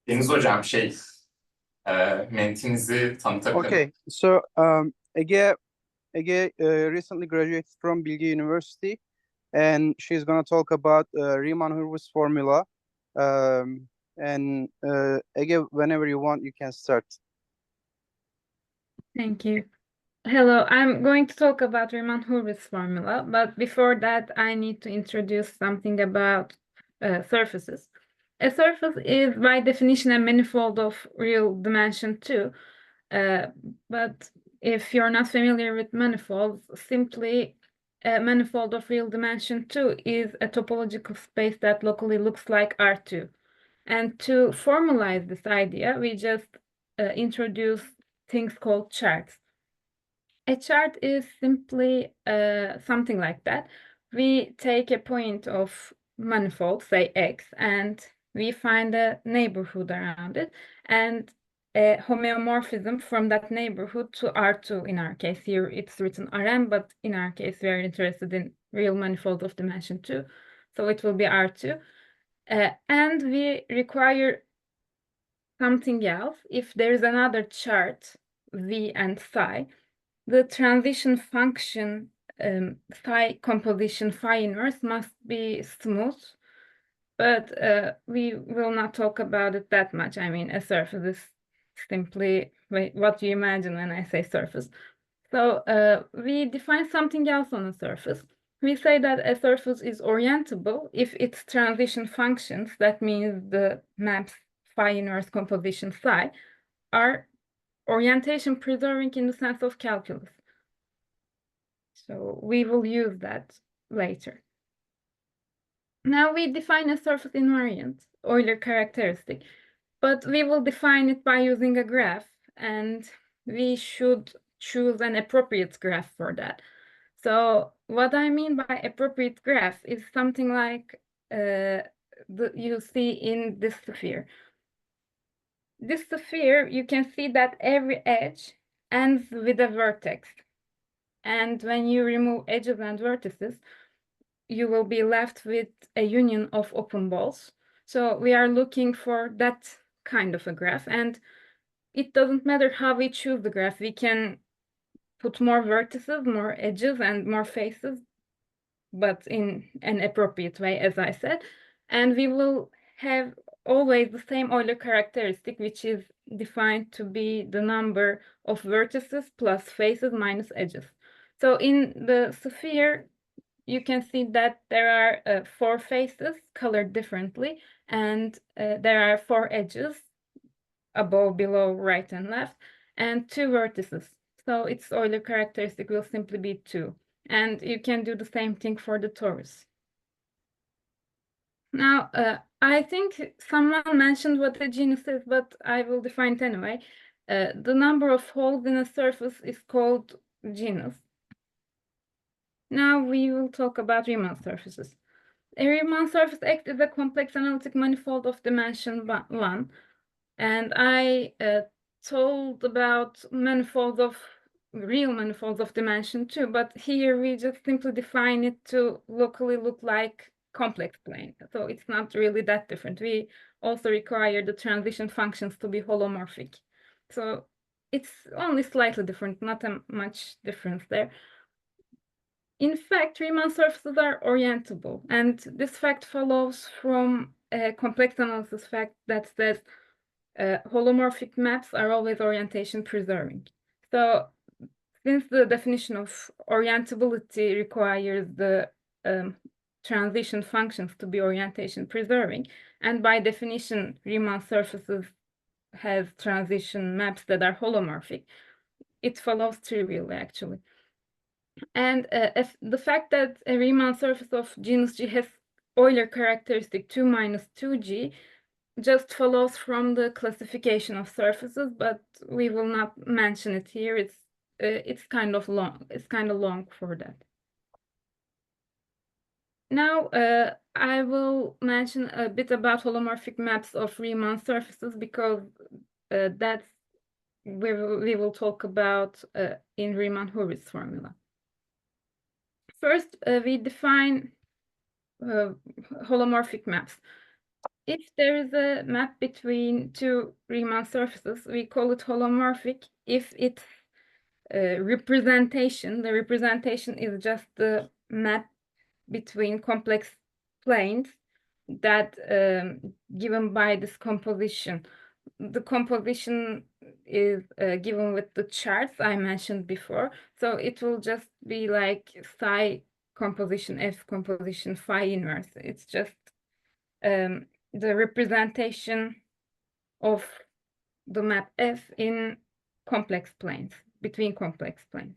Deniz Hocam mentinizi tanıtabilir Okay, miyim? so Ege recently graduated from Bilgi University, and she's gonna talk about Riemann-Hurwitz formula. Ege, whenever you want, you can start. Thank you. Hello, I'm going to talk about Riemann-Hurwitz formula, but before that, I need to introduce something about surfaces. A surface is, by definition, a manifold of real dimension 2. But if you're not familiar with manifolds, simply a manifold of real dimension 2 is a topological space that locally looks like R2. And to formalize this idea, we just introduce things called charts. A chart is simply something like that. We take a point of manifold, say X, and we find a neighborhood around it, and a homeomorphism from that neighborhood to R2 in our case. Here it's written Rm, but in our case we are interested in real manifolds of dimension 2, so it will be R2. And we require something else. If there is another chart, V and psi, the transition function phi composition phi inverse must be smooth, but we will not talk about it that much. I mean, a surface is simply what you imagine when I say surface. So we define something else on a surface. We say that a surface is orientable if its transition functions, that means the maps phi inverse composition psi, are orientation preserving in the sense of calculus. So we will use that later. Now we define a surface invariant, Euler characteristic, but we will define it by using a graph, and we should choose an appropriate graph for that. So what I mean by appropriate graph is something like you see in this sphere. This sphere, you can see that every edge ends with a vertex. And when you remove edges and vertices, you will be left with a union of open balls. So we are looking for that kind of a graph. And it doesn't matter how we choose the graph. We can put more vertices, more edges, and more faces, but in an appropriate way, as I said. And we will have always the same Euler characteristic, which is defined to be the number of vertices plus faces minus edges. So in the sphere, you can see that there are 4 faces colored differently, and there are 4 edges, above, below, right, and left, and 2 vertices. So its Euler characteristic will simply be 2. And you can do the same thing for the torus. Now, I think someone mentioned what a genus is, but I will define it anyway. The number of holes in a surface is called genus. Now we will talk about Riemann surfaces. A Riemann surface X is a complex analytic manifold of dimension 1. And I told about manifolds of real manifolds of dimension 2, but here we just simply define it to locally look like complex plane. So it's not really that different. We also require the transition functions to be holomorphic. So it's only slightly different, not much difference there. In fact, Riemann surfaces are orientable, and this fact follows from a complex analysis fact that says holomorphic maps are always orientation preserving. So since the definition of orientability requires the transition functions to be orientation preserving, and by definition Riemann surfaces has transition maps that are holomorphic, it follows trivially actually. And if the fact that a Riemann surface of genus G has Euler characteristic 2 minus 2G just follows from the classification of surfaces, but we will not mention it here. It's kind of long. It's kind of long for that. Now I will mention a bit about holomorphic maps of Riemann surfaces because that's we will talk about in Riemann-Hurwitz formula. First, we define holomorphic maps. if there is a map between two Riemann surfaces, we call it holomorphic. If its representation, the representation is just the map between complex planes that given by this composition. The composition is given with the charts I mentioned before. So it will just be like psi composition, F composition, phi inverse. It's just the representation of the map F in complex planes, between complex planes.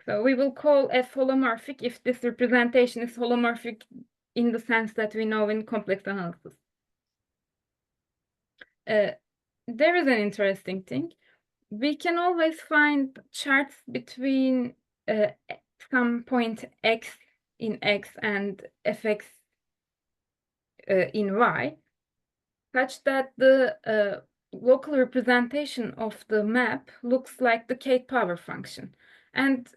So we will call F holomorphic if this representation is holomorphic in the sense that we know in complex analysis. There is an interesting thing. We can always find charts between some point x in x and fx in y, such that the local representation of the map looks like the Kate power function. And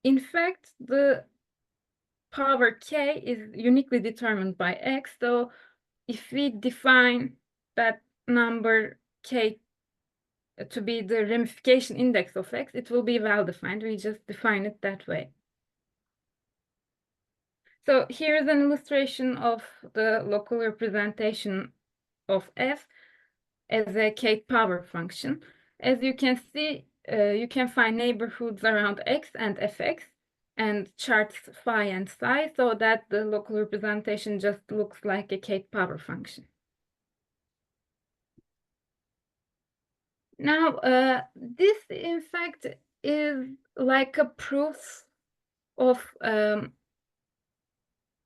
in fact, the power k is uniquely determined by x. So if we define that number k to be the ramification index of x, it will be well defined. We just define it that way. So here is an illustration of the local representation of f as a Kate power function. As you can see, you can find neighborhoods around x and fx and charts phi and psi, so that the local representation just looks like a Kate power function. Now, this in fact is like a proof of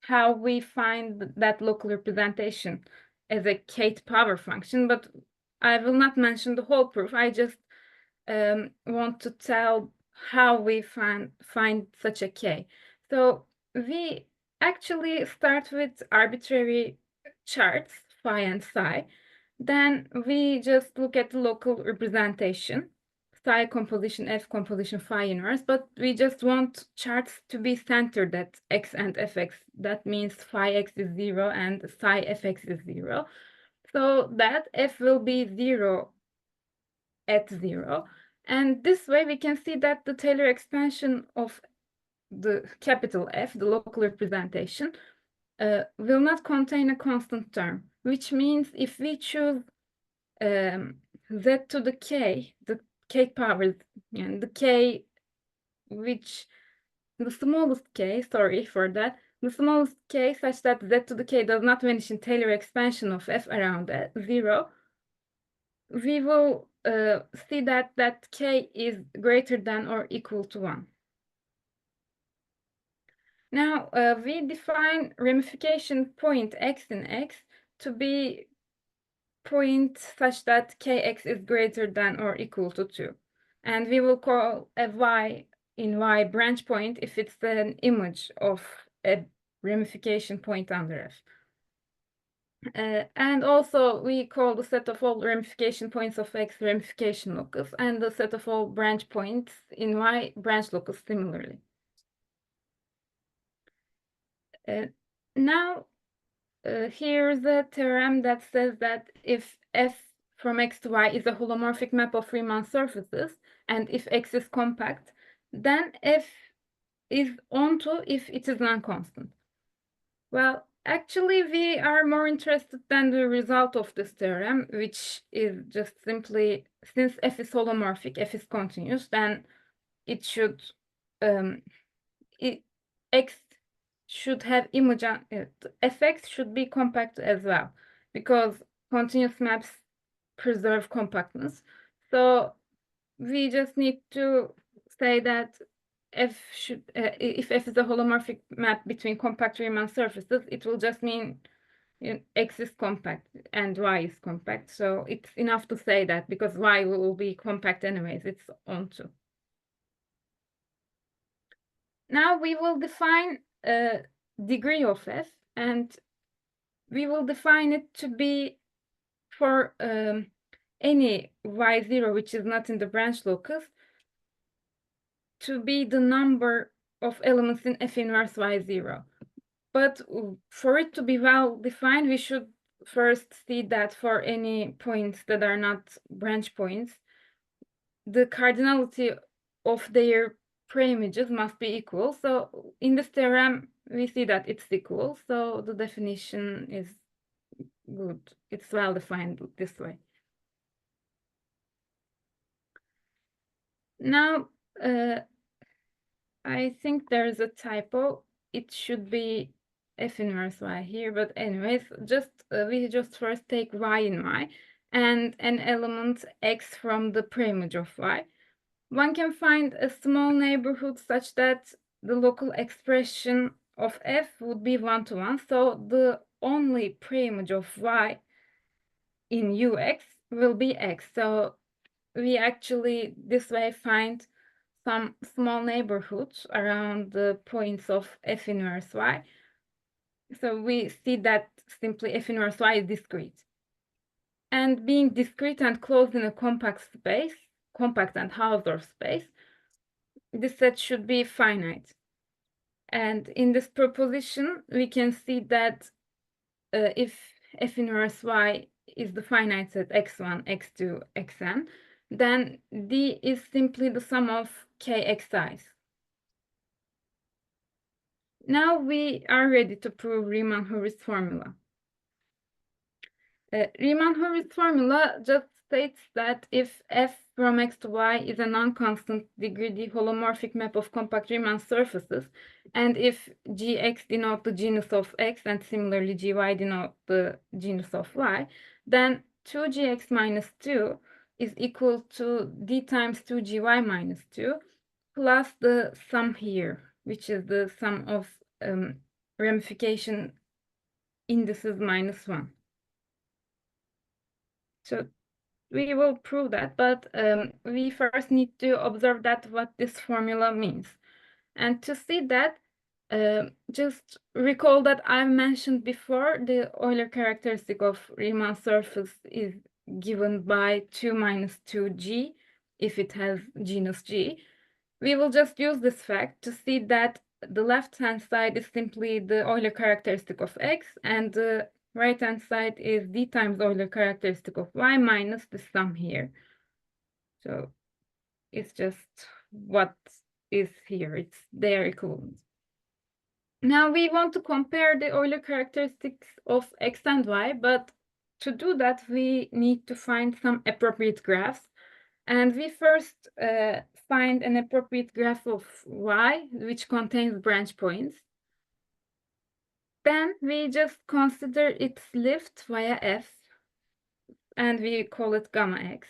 how we find that local representation as a Kate power function, but I will not mention the whole proof. I just want to tell how we find such a K. So we actually start with arbitrary charts, phi and psi. Then we just look at the local representation, psi composition, F composition, phi inverse, but we just want charts to be centered at x and fx. That means phi x is 0 and psi fx is 0. So that F will be 0 at 0. And this way we can see that the Taylor expansion of the capital F, the local representation, will not contain a constant term, which means if we choose z to the k, the k powers, and the k, which the smallest k, sorry for that, the smallest k such that z to the k does not vanish in Taylor expansion of f around 0, we will see that k is greater than or equal to 1. Now, we define ramification point x in x to be point such that kx is greater than or equal to 2. And we will call a y in y branch point if it's an image of a ramification point under f. And also we call the set of all ramification points of x ramification locus, and the set of all branch points in y branch locus similarly. Now, here's a theorem that says that if f from x to y is a holomorphic map of Riemann surfaces, and if x is compact, then f is onto if it is non-constant. Well, actually, we are more interested than the result of this theorem, which is just simply, since f is holomorphic, f is continuous, then it should, x should have image, fx should be compact as well, because continuous maps preserve compactness. So we just need to say that f should, if f is a holomorphic map between compact Riemann surfaces, it will just mean x is compact and y is compact. So it's enough to say that, because y will be compact anyways, it's onto. Now we will define a degree of f, and we will define it to be for any y0 which is not in the branch locus, to be the number of elements in f inverse y0. But for it to be well defined, we should first see that for any points that are not branch points, the cardinality of their preimages must be equal. So in this theorem, we see that it's equal. So the definition is good. It's well defined this way. Now, I think there's a typo. It should be f inverse y here, but anyways, we just first take y in y and an element x from the preimage of y. One can find a small neighborhood such that the local expression of f would be 1-to-1. So the only preimage of y in ux will be x. So we actually this way find some small neighborhoods around the points of f inverse y. So we see that simply f inverse y is discrete. And being discrete and closed in a compact space, compact and Hausdorff space, this set should be finite. And in this proposition, we can see that if f inverse y is the finite set x1, x2, xn, then D is simply the sum of kxi's. Now we are ready to prove Riemann-Hurwitz formula. Riemann-Hurwitz formula just states that if f from x to y is a non-constant degree holomorphic map of compact Riemann surfaces, and if gx denote the genus of x and similarly gy denote the genus of y, then 2gx minus 2 is equal to d times 2gy minus 2 plus the sum here, which is the sum of ramification indices minus 1. So we will prove that, but we first need to observe that what this formula means. And to see that, just recall that I've mentioned before the Euler characteristic of Riemann surface is given by 2 minus 2g if it has genus G. We will just use this fact to see that the left-hand side is simply the Euler characteristic of x, and the right-hand side is d times Euler characteristic of y minus the sum here. So it's just what is here. It's their equivalent. Now we want to compare the Euler characteristics of x and y, but to do that, we need to find some appropriate graphs. And we first find an appropriate graph of y, which contains branch points. Then we just consider its lift via f, and we call it gamma x.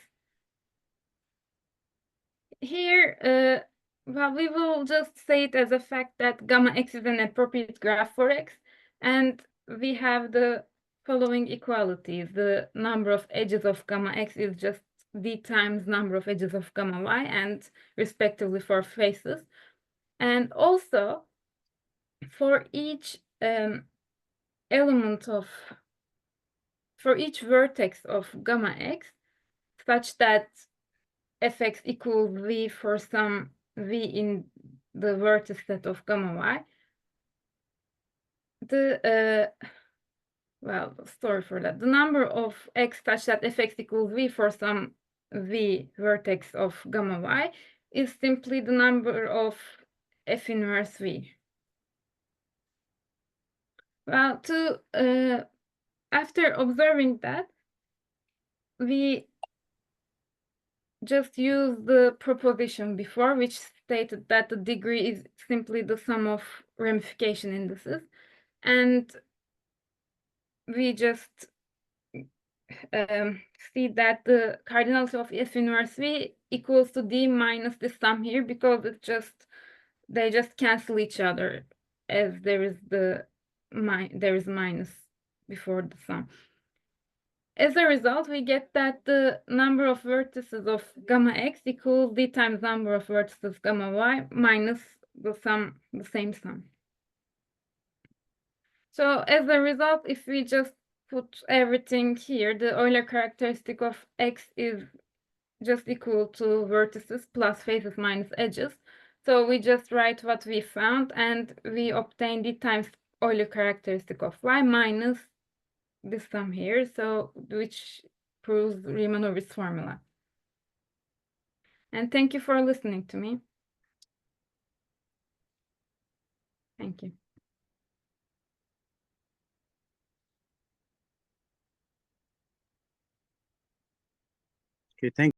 Here, well, we will just say it as a fact that gamma x is an appropriate graph for x, and we have the following equalities. The number of edges of gamma x is just d times number of edges of gamma y, and respectively for faces. And also, for each for each vertex of gamma x, such that fx equals v for some v in the vertex set of gamma y, well, sorry for that. The number of x such that fx equals v for some v vertex of gamma y is simply the number of f inverse v. Well, after observing that, we just use the proposition before, which stated that the degree is simply the sum of ramification indices, and we just see that the cardinality of f inverse v equals to d minus the sum here, because they just cancel each other, as there is minus before the sum. As a result, we get that the number of vertices of gamma x equals d times number of vertices gamma y minus the same sum. So as a result, if we just put everything here, the Euler characteristic of x is just equal to vertices plus faces minus edges. So we just write what we found, and we obtain d times Euler characteristic of y minus this sum here, so which proves Riemann-Hurwitz formula. And thank you for listening to me. Thank you. Okay, thank